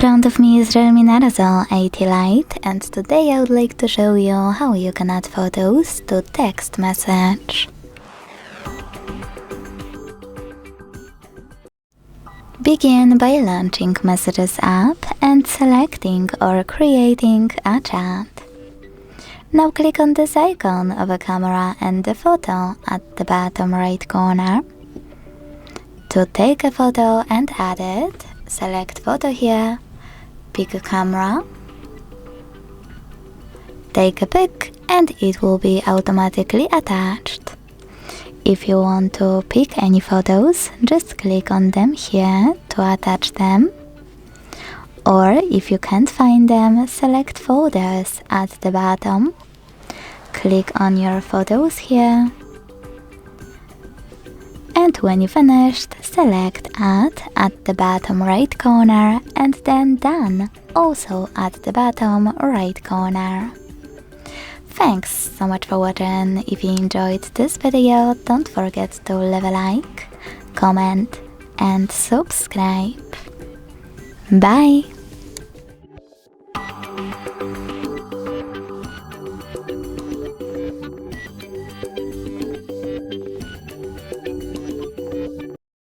front of me is REALME Narzo 80 Lite, and today I would like to show you how you can add photos to text message. Begin by launching Messages app and selecting or creating a chat. Now click on this icon of a camera and the photo at the bottom right corner. To take a photo and add it, select photo here, pick a camera, take a pic, and it will be automatically attached. If you want to pick any photos, just click on them here to attach them. Or if you can't find them, select folders at the bottom. Click on your photos here. And when you finished, select Add at the bottom right corner and then Done, also at the bottom right corner. Thanks so much for watching. If you enjoyed this video, don't forget to leave a like, comment and subscribe. Bye!